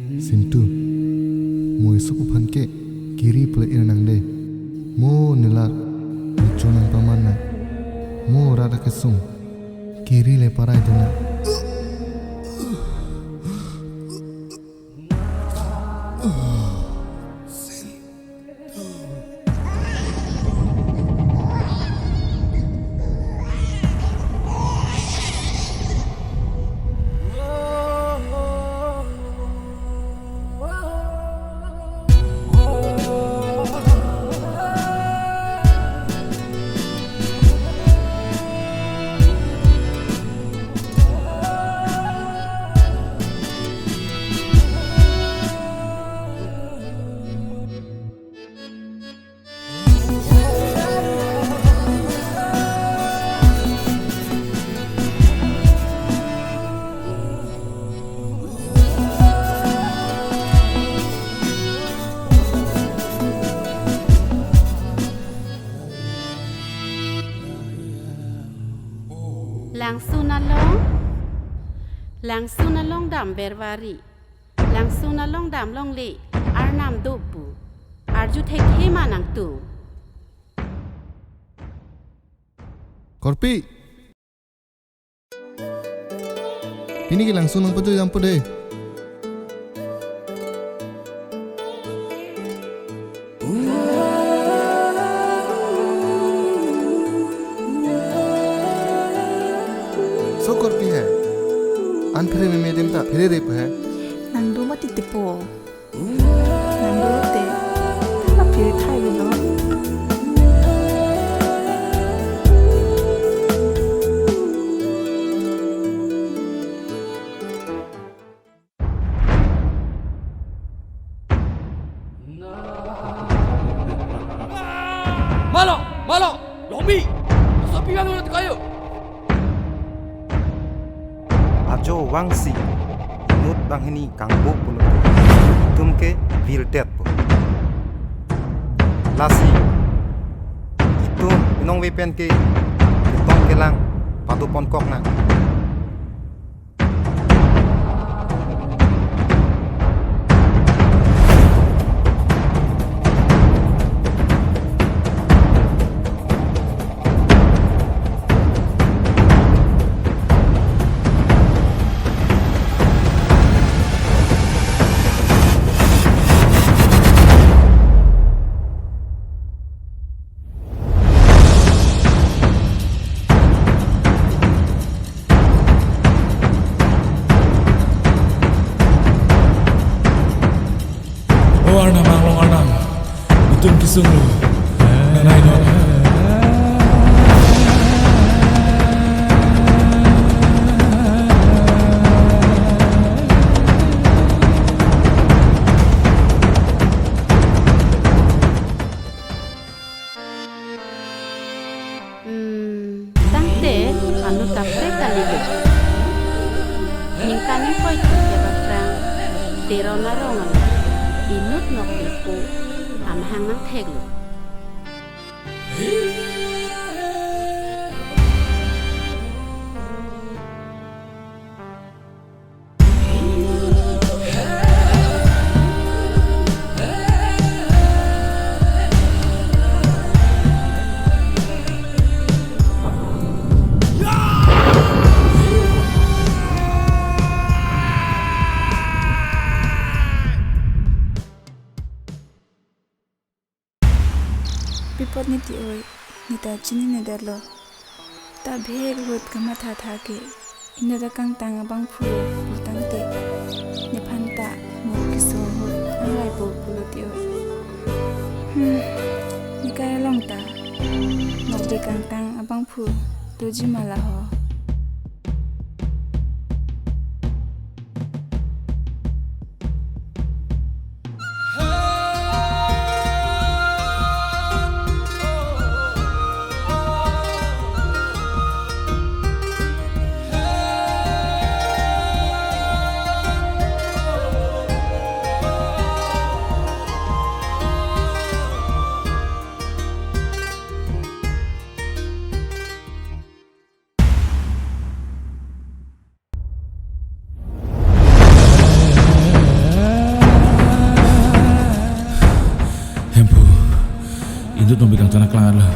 Sintu, mo isuk uphan ke kiri pula inang de, mo nilar niconang pamana, mo rada kesung kiri le parai dina. Langsung nalong dam berwari, langsung nalong dam long le, arnam dopu, arju tek hema nang tu. Korpi, ini ki langsung nang petu yang pede. So korpi hai. An फिर में मेरे में फिर रेप है नंदो मत इतपो नंदो ते तला फिर थाई बिलो Malo, Lomi, sapi bang ulat kayo. Ajo wangsi nut bang ini kangbo puno tumke virtet po lasi itu nong wepen ke tong kelang patu pon kok na Arnam, itu kisung lu, nanai nona. Tante, anu tapre kali bu. Ningkani koi tuke bakrang, terona rongan. Inut nok depo, am hangang teglu. पिपत नीति ओय नीता चिनी ने दलो ता भेग होत कमा था के इने दा कांग तांगा बांग फु पुतांग ते ने फांता मो किसो हो आंगाय बो पुलोति ओय निकाय लंगता नबे कांग तांग अबांग फु दोजी माला हो Injut membidang tanah kelangan lah.